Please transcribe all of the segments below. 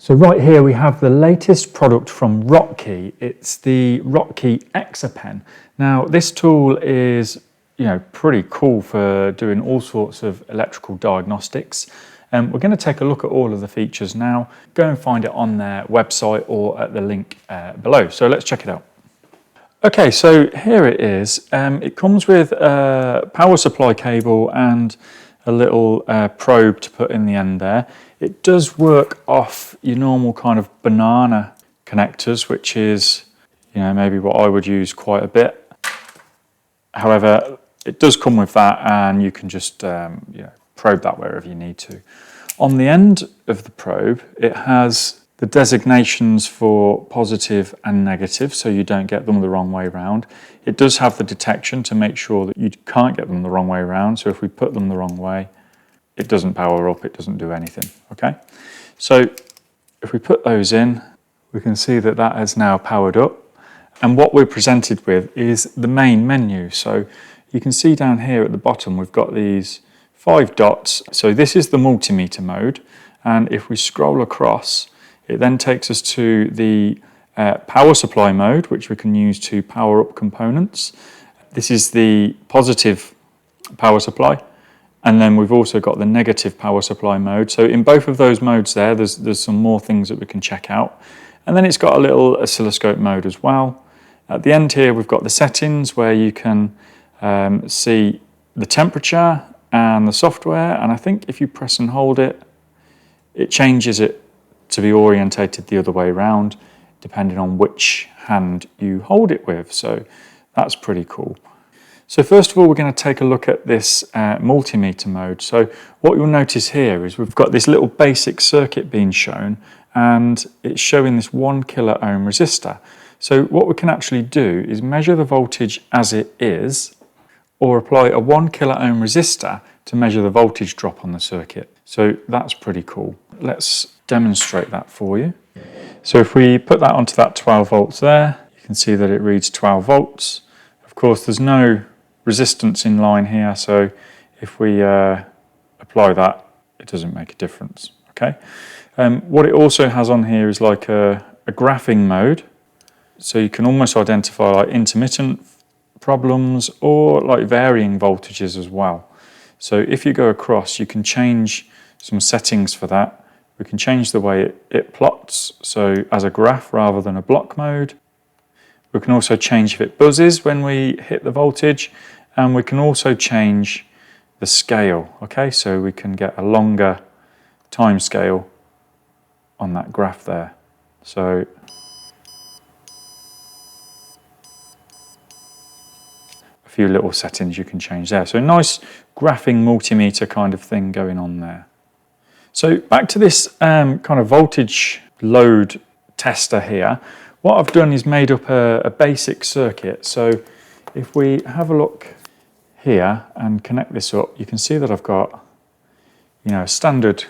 So right here we have the latest product from Rotkee. It's the Rotkee ExaPen. Now this tool is pretty cool for doing all sorts of electrical diagnostics. We're going to take a look at all of the features now. Go and find it on their website or at the link below. So let's check it out. Okay, so here it is. It comes with a power supply cable and a little probe to put in the end there. It does work off your normal kind of banana connectors, which is, maybe what I would use quite a bit. However, it does come with that, and you can just probe that wherever you need to. On the end of the probe, it has the designations for positive and negative, so you don't get them the wrong way round. It does have the detection to make sure that you can't get them the wrong way round. So if we put them the wrong way, it doesn't power up, it doesn't do anything, okay? So if we put those in, we can see that that has now powered up. And what we're presented with is the main menu. So you can see down here at the bottom, we've got these 5 dots. So this is the multimeter mode. And if we scroll across, it then takes us to the power supply mode, which we can use to power up components. This is the positive power supply. And then we've also got the negative power supply mode. So in both of those modes there's some more things that we can check out. And then it's got a little oscilloscope mode as well. At the end here, we've got the settings where you can see the temperature and the software. And I think if you press and hold it, it changes it to be orientated the other way around, depending on which hand you hold it with. So that's pretty cool. So first of all, we're going to take a look at this multimeter mode. So what you'll notice here is we've got this little basic circuit being shown, and it's showing this 1 kilo-ohm resistor. So what we can actually do is measure the voltage as it is, or apply a 1 kilo-ohm resistor to measure the voltage drop on the circuit. So that's pretty cool. Let's demonstrate that for you. So if we put that onto that 12 volts there, you can see that it reads 12 volts. Of course, there's no resistance in line here, so if we apply that, it doesn't make a difference, okay? What it also has on here is like a graphing mode, so you can almost identify like intermittent problems or like varying voltages as well. So if you go across, you can change some settings for that. We can change the way it plots, so as a graph rather than a block mode. We can also change if it buzzes when we hit the voltage, and we can also change the scale, okay? So we can get a longer time scale on that graph there. So a few little settings you can change there. So nice graphing multimeter kind of thing going on there. So back to this kind of voltage load tester here. What I've done is made up a basic circuit. So if we have a look here and connect this up, you can see that I've got, a standard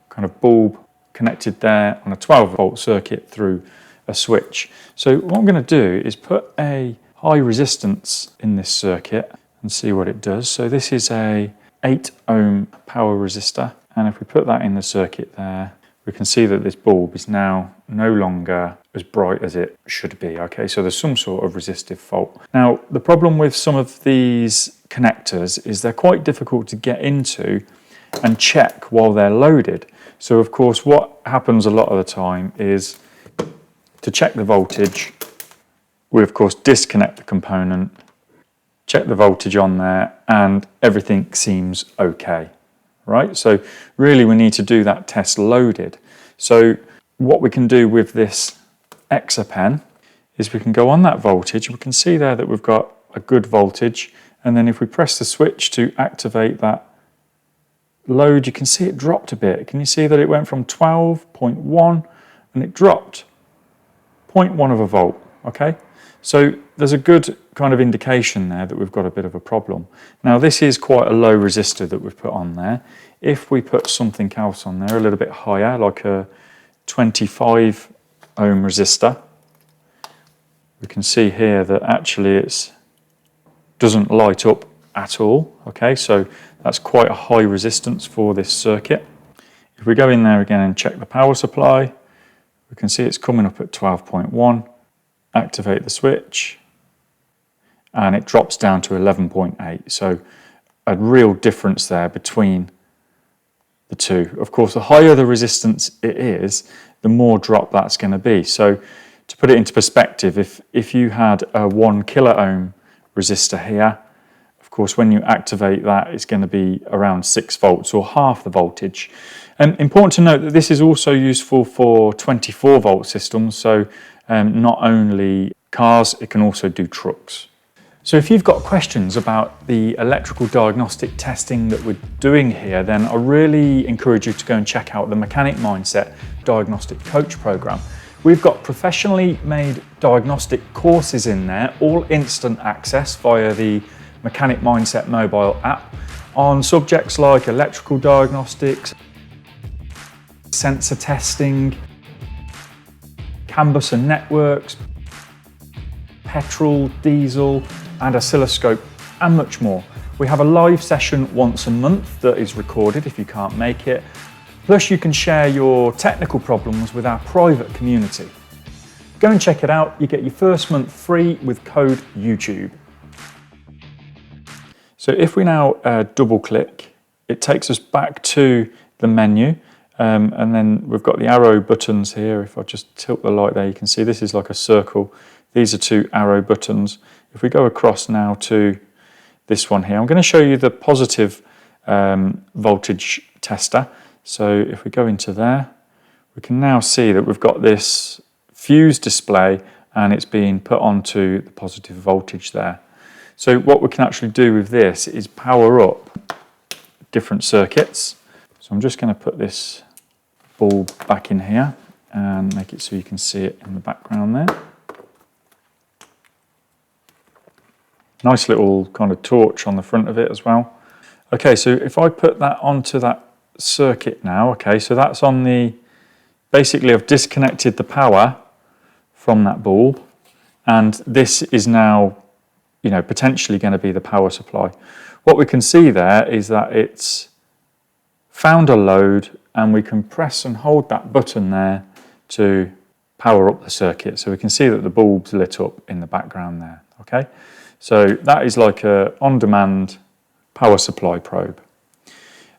kind of bulb connected there on a 12 volt circuit through a switch. So what I'm going to do is put a high resistance in this circuit and see what it does. So this is a 8 ohm power resistor. And if we put that in the circuit there, we can see that this bulb is now no longer as bright as it should be, okay? So there's some sort of resistive fault. Now, the problem with some of these connectors is they're quite difficult to get into and check while they're loaded. So of course, what happens a lot of the time is to check the voltage, we of course disconnect the component, check the voltage on there, and everything seems okay. Right, so really we need to do that test loaded. So what we can do with this ExaPen is we can go on that voltage. We can see there that we've got a good voltage, and then if we press the switch to activate that load, you can see it dropped a bit. Can you see that it went from 12.1 and it dropped 0.1 of a volt, okay? So there's a good kind of indication there that we've got a bit of a problem. Now this is quite a low resistor that we've put on there. If we put something else on there a little bit higher, like a 25 ohm resistor, we can see here that actually it doesn't light up at all, okay? So that's quite a high resistance for this circuit. If we go in there again and check the power supply, We can see it's coming up at 12.1. Activate the switch and it drops down to 11.8. So a real difference there between the two. Of course, the higher the resistance it is, the more drop that's going to be. So to put it into perspective, if you had a 1 kilo-ohm resistor here, of course, when you activate that, it's going to be around 6 volts or half the voltage. And important to note that this is also useful for 24 volt systems. So not only cars, it can also do trucks. So if you've got questions about the electrical diagnostic testing that we're doing here, then I really encourage you to go and check out the Mechanic Mindset Diagnostic Coach program. We've got professionally made diagnostic courses in there, all instant access via the Mechanic Mindset mobile app on subjects like electrical diagnostics, sensor testing, CAN bus and networks, petrol, diesel, and oscilloscope, and much more. We have a live session once a month that is recorded if you can't make it. Plus you can share your technical problems with our private community. Go and check it out. You get your first month free with code YouTube. So if we now double click, it takes us back to the menu. And then we've got the arrow buttons here. If I just tilt the light there, you can see this is like a circle. These are 2 arrow buttons. If we go across now to this one here, I'm going to show you the positive voltage tester. So if we go into there, we can now see that we've got this fuse display and it's being put onto the positive voltage there. So what we can actually do with this is power up different circuits. So I'm just going to put this bulb back in here and make it so you can see it in the background there. Nice little kind of torch on the front of it as well. Okay, so if I put that onto that circuit now, okay, so that's on the, basically I've disconnected the power from that bulb and this is now, you know, potentially going to be the power supply. What we can see there is that it's found a load and we can press and hold that button there to power up the circuit. So we can see that the bulb's lit up in the background there, okay? So that is like a on-demand power supply probe.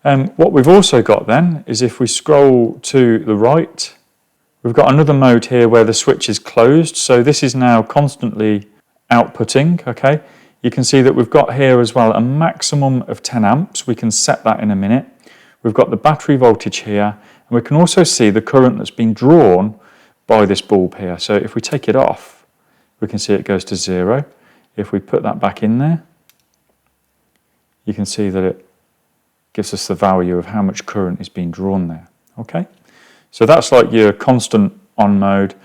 What we've also got then is if we scroll to the right, we've got another mode here where the switch is closed. So this is now constantly outputting, okay? You can see that we've got here as well a maximum of 10 amps. We can set that in a minute. We've got the battery voltage here, and we can also see the current that's been drawn by this bulb here. So if we take it off, we can see it goes to 0. If we put that back in there, you can see that it gives us the value of how much current is being drawn there, okay? So that's like your constant on mode.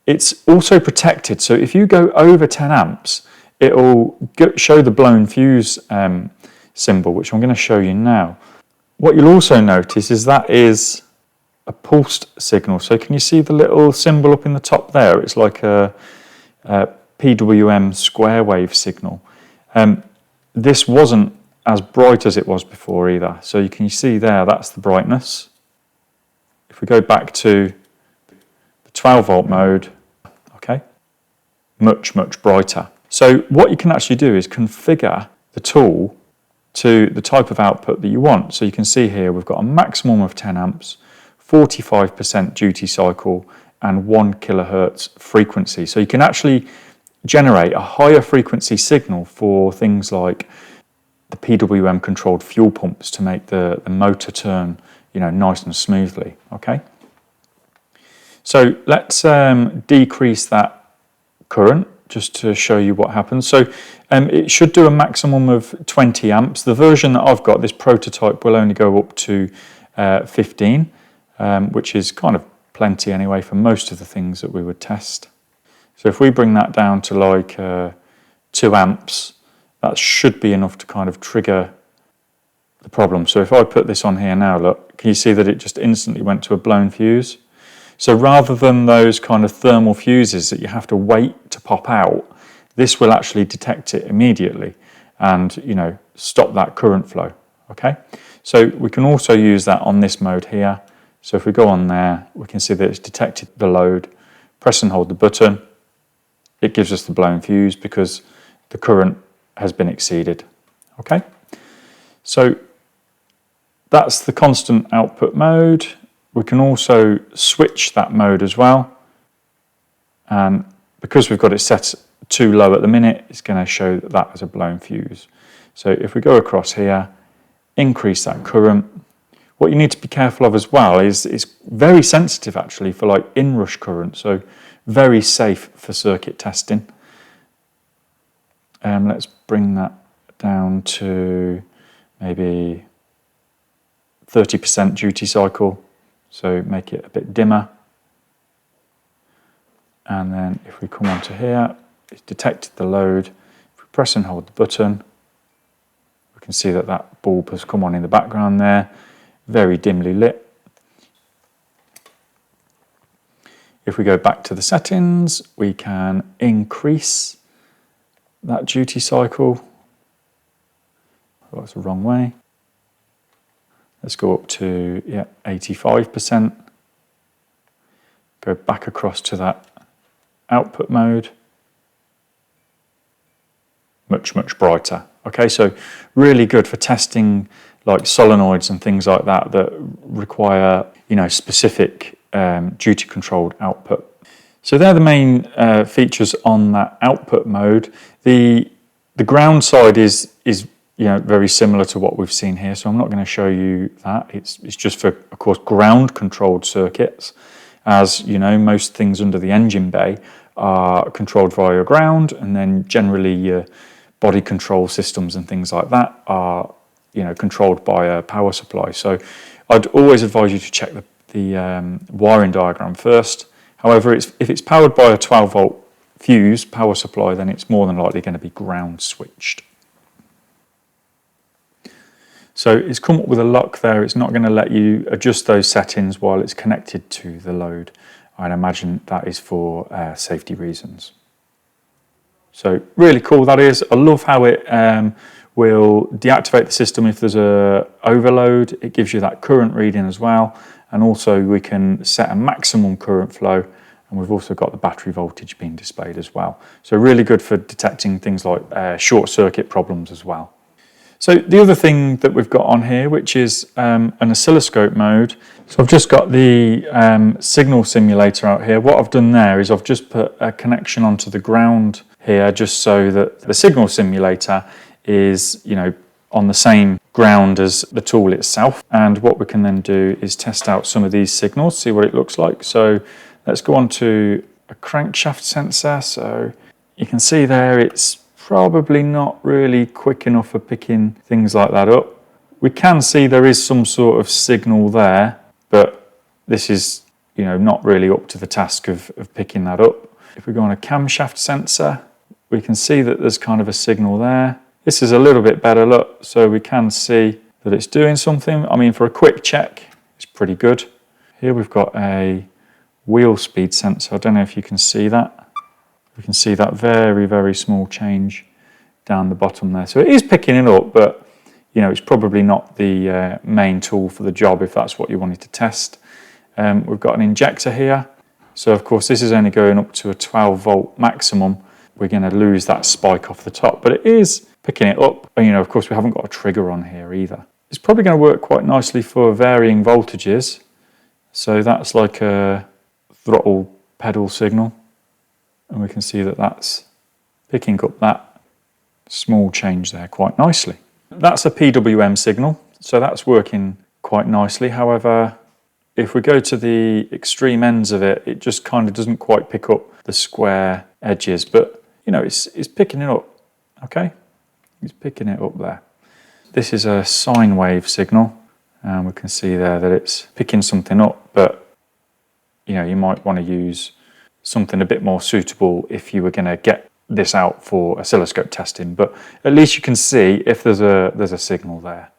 It's also protected, so if you go over 10 amps, it'll show the blown fuse symbol, which I'm going to show you now. What you'll also notice is that is a pulsed signal. So can you see the little symbol up in the top there? It's like a PWM square wave signal. This wasn't as bright as it was before either. So you can see there, that's the brightness. If we go back to the 12 volt mode, okay, much, much brighter. So what you can actually do is configure the tool to the type of output that you want. So you can see here we've got a maximum of 10 amps, 45% duty cycle, and 1 kilohertz frequency. So you can actually generate a higher frequency signal for things like the PWM controlled fuel pumps to make the motor turn, you know, nice and smoothly, okay? So let's decrease that current just to show you what happens. So it should do a maximum of 20 amps. The version that I've got, this prototype, will only go up to 15, which is kind of plenty anyway for most of the things that we would test. So if we bring that down to like 2 amps, that should be enough to kind of trigger the problem. So if I put this on here now, look, can you see that it just instantly went to a blown fuse? So rather than those kind of thermal fuses that you have to wait to pop out, this will actually detect it immediately and, you know, stop that current flow, okay? So we can also use that on this mode here So if we go on there, we can see that it's detected the load. Press and hold the button. It gives us the blown fuse because the current has been exceeded. Okay, so that's the constant output mode. We can also switch that mode as well. And because we've got it set too low at the minute, it's going to show that that is a blown fuse. So if we go across here, increase that current. What you need to be careful of as well is it's very sensitive actually for like inrush current, so very safe for circuit testing. Let's bring that down to maybe 30% duty cycle, so make it a bit dimmer. And then if we come onto here, it's detected the load. If we press and hold the button, we can see that that bulb has come on in the background there, very dimly lit. If we go back to the settings, we can increase that duty cycle. Oh, that's the wrong way. Let's go up to 85%. Go back across to that output mode. Much brighter. Okay, so really good for testing like solenoids and things like that that require, you know, specific duty controlled output. So they're the main features on that output mode. The ground side is you know, very similar to what we've seen here, so I'm not going to show you that. It's just for, of course, ground controlled circuits. As you know, most things under the engine bay are controlled via ground, and then generally your body control systems and things like that are, you know, controlled by a power supply. So I'd always advise you to check the wiring diagram first. However, if it's powered by a 12 volt fuse power supply, then it's more than likely going to be ground switched. So it's come up with a lock there. It's not going to let you adjust those settings while it's connected to the load. I'd imagine that is for safety reasons. So really cool that is. I love how it will deactivate the system if there's a overload. It gives you that current reading as well. And also we can set a maximum current flow, and we've also got the battery voltage being displayed as well. So really good for detecting things like short circuit problems as well. So the other thing that we've got on here, which is an oscilloscope mode. So I've just got the signal simulator out here. What I've done there is I've just put a connection onto the ground here, just so that the signal simulator is, you know, on the same ground as the tool itself. And what we can then do is test out some of these signals, see what it looks like. So let's go on to a crankshaft sensor. So you can see there it's probably not really quick enough for picking things like that up. We can see there is some sort of signal there, but this is, you know, not really up to the task of picking that up. If we go on a camshaft sensor, we can see that there's kind of a signal there. This is a little bit better look, so we can see that it's doing something. I mean, for a quick check, it's pretty good. Here we've got a wheel speed sensor. I don't know if you can see that. We can see that very small change down the bottom there. So it is picking it up, but you know, it's probably not the main tool for the job if that's what you wanted to test. We've got an injector here. So of course this is only going up to a 12 volt maximum. We're going to lose that spike off the top, but it is picking it up. And you know, of course we haven't got a trigger on here either. It's probably going to work quite nicely for varying voltages. So that's like a throttle pedal signal. And we can see that that's picking up that small change there quite nicely. That's a PWM signal, so that's working quite nicely. However, if we go to the extreme ends of it, it just kind of doesn't quite pick up the square edges, but you know, it's picking it up, okay? It's picking it up there. This is a sine wave signal, and we can see there that it's picking something up, but you know, you might want to use something a bit more suitable if you were going to get this out for oscilloscope testing, but at least you can see if there's a signal there.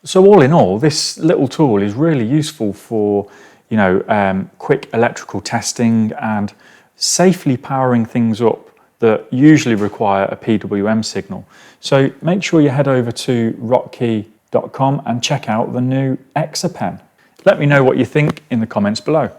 So all in all, this little tool is really useful for, you know, quick electrical testing and safely powering things up that usually require a PWM signal. So make sure you head over to rotkee.com and check out the new ExaPen. Let me know what you think in the comments below.